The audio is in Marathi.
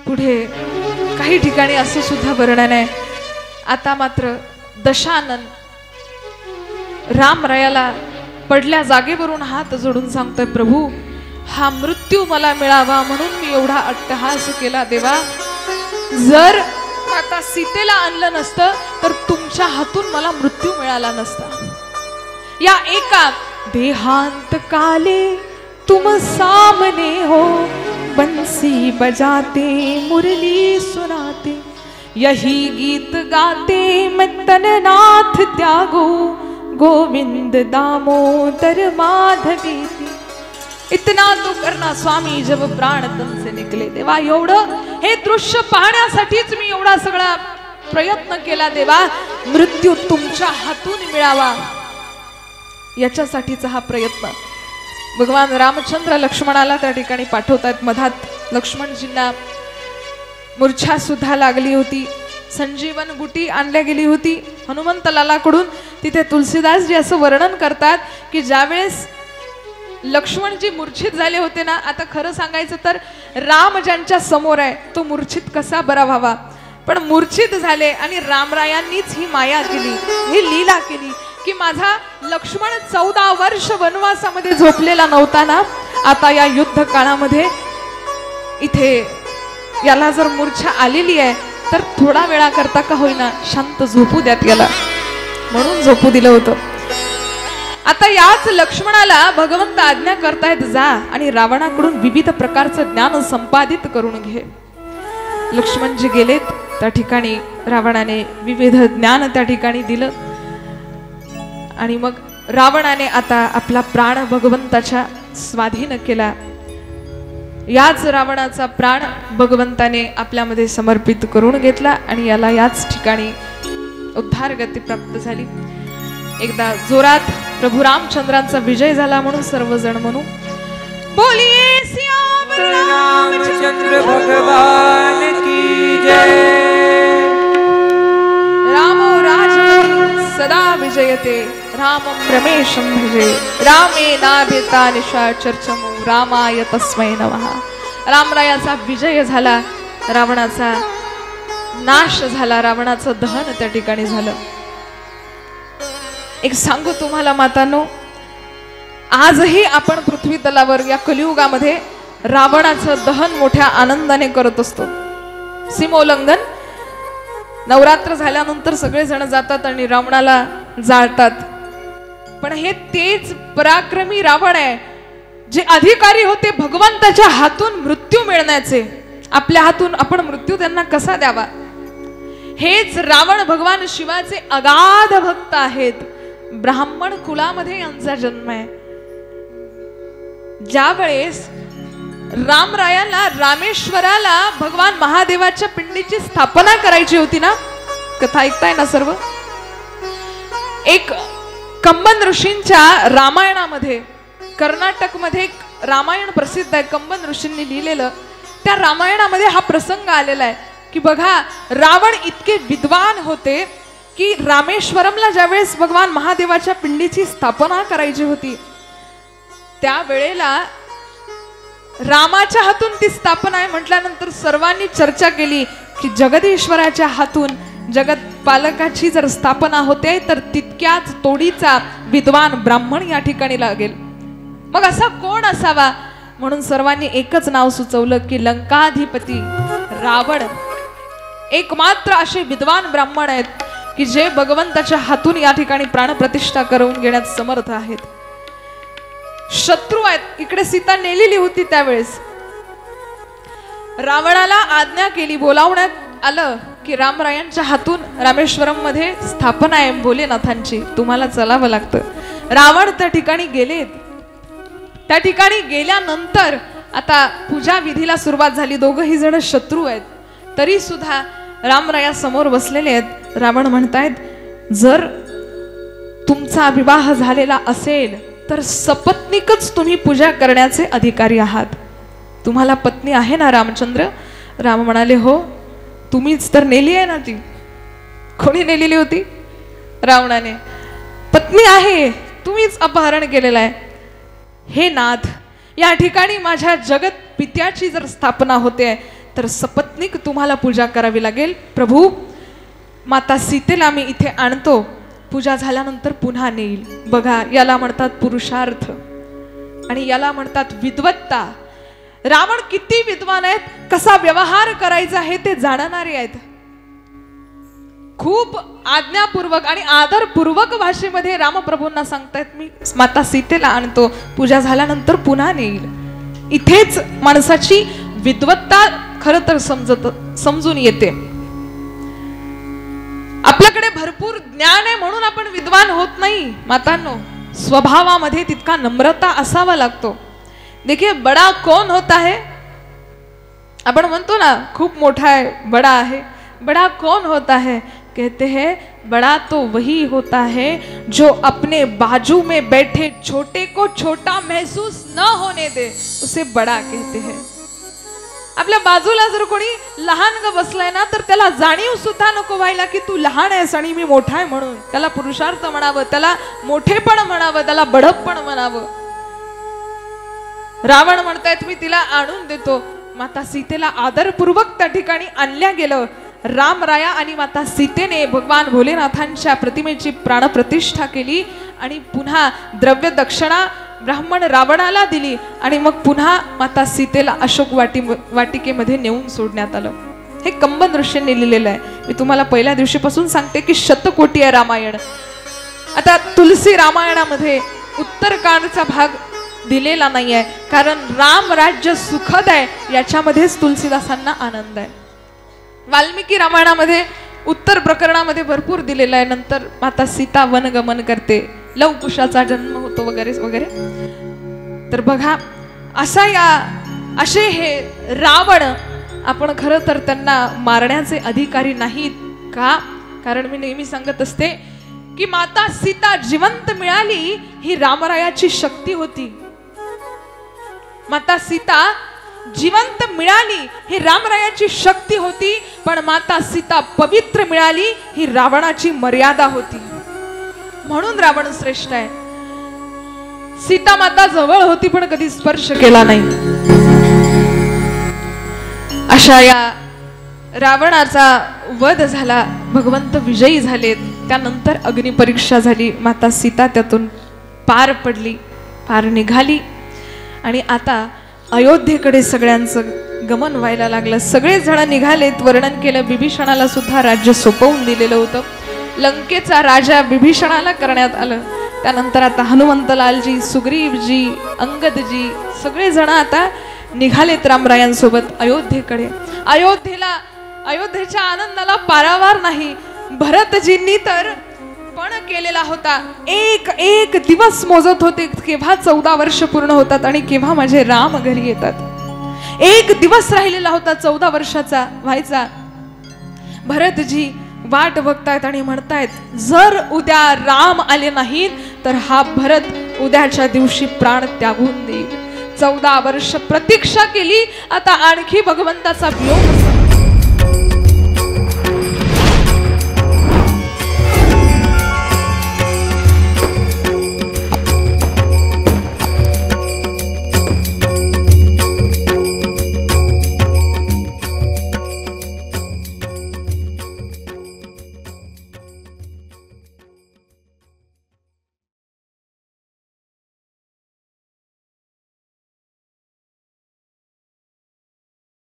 पुढे काही ठिकाणी असं सुद्धा वर्णन आहे. आता मात्र दशानन रामरायाला पडल्या जागेवरून हात जोडून सांगतोय, प्रभू हा मृत्यू मला मिळावा म्हणून मी एवढा अट्टहास केला देवा. जर आता सीतेला आणलं नसतं तर तुमच्या हातून मला मृत्यू मिळाला नसता. या एका देहांत काले तुम सामने हो, बंसी बजाते मुरली सुनाते, यही गीत गाते मैं तननाथ त्यागो, गोविंद दामोदर माधवी. इतना तो करना स्वामी जब प्राण तन से निकले. देवा एवढं हे दृश्य पाहण्यासाठीच मी एवढा सगळा प्रयत्न केला देवा. मृत्यू तुमच्या हातून मिळावा याच्यासाठीचा हा प्रयत्न. भगवान रामचंद्र लक्ष्मणाला त्या ठिकाणी पाठवतात. मधात लक्ष्मणजींना मूर्छा सुद्धा लागली होती. संजीवन गुटी आणल्या गेली होती हनुमंत लालाकडून. तिथे तुलसीदासजी असं वर्णन करतात की ज्यावेळेस लक्ष्मणजी मूर्छित झाले होते ना, आता खरं सांगायचं तर राम ज्यांच्या समोर आहे तो मूर्छित कसा बरा व्हावा, पण मूर्छित झाले आणि रामरायांनीच ही माया केली, ही लीला केली की माझा लक्ष्मण 14 वर्ष वनवासामध्ये झोपलेला नव्हता ना, आता या युद्ध काळामध्ये इथे याला जर मूर्छा आलेली आहे तर थोडा वेळा करता का होईना शांत झोपू द्यात याला, म्हणून झोपू दिलं होतं. आता याच लक्ष्मणाला भगवंत आज्ञा करतायत, जा आणि रावणाकडून विविध प्रकारचं ज्ञान संपादित करून घे. लक्ष्मणजी गेलेत त्या ठिकाणी. रावणाने विविध ज्ञान त्या ठिकाणी दिलं आणि मग रावणाने आता आपला प्राण भगवंताच्या स्वाधीन केला. याच रावणाचा प्राण भगवंताने आपल्यामध्ये समर्पित करून घेतला आणि याला याच ठिकाणी उद्धार गती प्राप्त झाली. एकदा जोरात प्रभू रामचंद्रांचा विजय झाला म्हणून सर्वजण म्हणू, बोलिये सियावर रामचंद्र भगवान की जय. रामो राजपति सदा विजयते, रामं रमेशं भजे, रामेणाभिता निशा चर्चमो, रामाय तस्मै नमः. रामरायाचा विजय झाला, रावणाचा नाश झाला, रावणाचं दहन त्या ठिकाणी झालं. एक सांगू तुम्हाला मातांनो, आजही आपण पृथ्वी तलावर या कलियुगामध्ये रावणाचं दहन मोठ्या आनंदाने करत असतो. सीमोल्लंघन नवरात्र झाल्यानंतर सगळे जण जातात आणि रावणाला जाळतात. पण हे तेच पराक्रमी रावण आहे जे अधिकारी होते भगवंताच्या हातून मृत्यू मिळण्याचे. आपल्या हातून आपण मृत्यू त्यांना कसा द्यावा. हेच रावण भगवान शिवाचे अगाध भक्त आहेत. ब्राह्मण कुलामध्ये यांचा जन्म आहे. ज्या वेळेस रामरायाला रामेश्वराला भगवान महादेवाच्या पिंडीची स्थापना करायची होती ना, कथा ऐकताय ना सर्व. एक कंबन ऋषींच्या रामायणामध्ये, कर्नाटक मध्ये एक रामायण प्रसिद्ध आहे, कंबन ऋषींनी लिहिलेलं. त्या रामायणामध्ये हा प्रसंग आलेला आहे की बघा, रावण इतके विद्वान होते की रामेश्वरमला ज्यावेळेस भगवान महादेवाच्या पिंडीची स्थापना करायची होती त्या वेळेला रामाच्या हातून ती स्थापना आहे म्हटल्यानंतर सर्वांनी चर्चा केली की जगदीश्वराच्या हातून जगत पालकाची जर स्थापना होते तर तितक्याच तोडीचा विद्वान ब्राह्मण या ठिकाणी लागेल. मग असा कोण असावा म्हणून सर्वांनी एकच नाव सुचवलं की लंकाधिपती रावण एकमात्र असे विद्वान ब्राह्मण आहेत की जे भगवंताच्या हातून या ठिकाणी प्राणप्रतिष्ठा करून घेण्यात समर्थ आहेत. शत्रू आहेत. इकडे सीता नेलेली होती त्यावेळेस रावणाला आज्ञा केली, बोलावण्यात आलं की रामरायांच्या हातून रामेश्वरम मध्ये स्थापना आहे भोलेनाथांची, तुम्हाला चलावं लागतं. रावण त्या ठिकाणी गेलेत. त्या ठिकाणी गेल्यानंतर आता पूजा विधीला सुरुवात झाली. दोघही जण शत्रू आहेत तरी सुद्धा रामराया समोर बसलेले आहेत. रावण म्हणतायत, जर तुमचा विवाह झालेला असेल तर सपत्नीकच तुम्ही पूजा करण्याचे अधिकारी आहात. तुम्हाला पत्नी आहे ना रामचंद्र? राम म्हणाले, हो. तुम्हीच तर नेली आहे ना ती. कोणी नेलेली होती? रावणाने. पत्नी आहे, तुम्हीच अपहरण केलेलं आहे. हे नाथ, या ठिकाणी माझ्या जगत पित्याची जर स्थापना होते तर सपत्नीक तुम्हाला पूजा करावी लागेल. प्रभू, माता सीतेला मी इथे आणतो, पूजा झाल्यानंतर पुन्हा नेईल. बघा, याला म्हणतात पुरुषार्थ आणि याला म्हणतात विद्वत्ता. रावण किती विद्वान आहेत, कसा व्यवहार करायचा हे ते जाणणारे आहेत. खूप आज्ञापूर्वक आणि आदरपूर्वक भाषेमध्ये रामप्रभूंना सांगतायत, मी माता सीतेला आणतो, पूजा झाल्यानंतर पुन्हा नेईल. इथेच माणसाची विद्वत्ता खरं तर समजून येते. आपल्याकडे भरपूर ज्ञान आहे म्हणून आपण विद्वान होत नाही मातांनो. स्वभावामध्ये तितका नम्रता असावा लागतो. देखिए, बड़ा कौन होता है, आपण म्हणतो ना खूप मोठा आहे, बड़ा आहे. बड़ा कौन होता है, कहते हैं बड़ा तो वही होता है जो अपने बाजू में बैठे छोटे को छोटा महसूस न होने दे, उसे बड़ा कहते हैं. आपल्या बाजूला जर कोणी लहान ग बसलाय ना, तर त्याला जाणीव सुद्धा नको व्हायला की तू लहान आहेस आणि मी मोठा आहे म्हणून. त्याला पुरुषार्थ म्हणावं, त्याला मोठेपण म्हणावं, त्याला बढपपण म्हणावं. रावण म्हणतायत मी तिला आणून देतो. माता सीतेला आदरपूर्वक त्या ठिकाणी आणल्या गेलं. रामराया आणि माता सीतेने भगवान भोलेनाथांच्या प्रतिमेची प्राणप्रतिष्ठा केली आणि पुन्हा द्रव्य दक्षिणा ब्राह्मण रावणाला दिली आणि मग पुन्हा माता सीतेला अशोक वाटिकेमध्ये नेऊन सोडण्यात आलं. हे कंबन ऋषींनी लिहिलेलं आहे. मी तुम्हाला पहिल्या दिवशीपासून सांगते की शतकोटी आहे रामायण. आता तुलसी रामायणामध्ये उत्तरकांडचा भाग दिलेला नाही आहे, कारण राम राज्य सुखद आहे याच्यामध्येच तुलसीदासांना आनंद आहे. वाल्मिकी रामायणामध्ये उत्तर प्रकरणामध्ये भरपूर दिलेला आहे. नंतर माता सीता वनगमन करते, लवकुशाचा जन्म होतो वगैरे वगैरे. तर बघा, असे हे रावण, आपण खरं तर त्यांना मारण्याचे अधिकारी नाहीत का? कारण मी नेहमी सांगत असते की माता सीता जिवंत मिळाली ही रामरायाची शक्ती होती. माता सीता जिवंत मिळाली ही रामरायाची शक्ती होती, पण माता सीता पवित्र मिळाली ही रावणाची मर्यादा होती. म्हणून रावण श्रेष्ठ आहे. सीता माता जवळ होती पण कधी स्पर्श केला नाही. अशा या रावणाचा वध झाला, भगवंत विजयी झालेत. त्यानंतर अग्निपरीक्षा झाली, माता सीता त्यातून पार पडली, पार निघाली आणि आता अयोध्येकडे सगळ्यांचं गमन व्हायला लागलं. सगळे जण निघालेत. वर्णन केलं, बिभीषणाला सुद्धा राज्य सोपवून दिलेलं होतं. लंकेचा राजा बिभीषणाला करण्यात आलं. त्यानंतर आता हनुमंतलालजी, सुग्रीवजी, अंगदजी सगळे जण आता निघालेत रामरायांसोबत अयोध्येकडे. अयोध्येच्या आनंदाला पारावार नाही. भरतजींनी तर पण केलेला होता. एक दिवस मोजत होते, केव्हा 14 वर्ष पूर्ण होतात आणि केव्हा माझे राम घरी येतात. एक दिवस राहिलेला होता 14 वर्षाचा व्हायचा. भरतजी वाट बघतायत आणि म्हणतायत, जर उद्या राम आले नाहीत तर हा भरत उद्याच्या दिवशी प्राण त्यागून देईल. 14 वर्ष प्रतीक्षा केली. आता आणखी भगवंताचा वियोग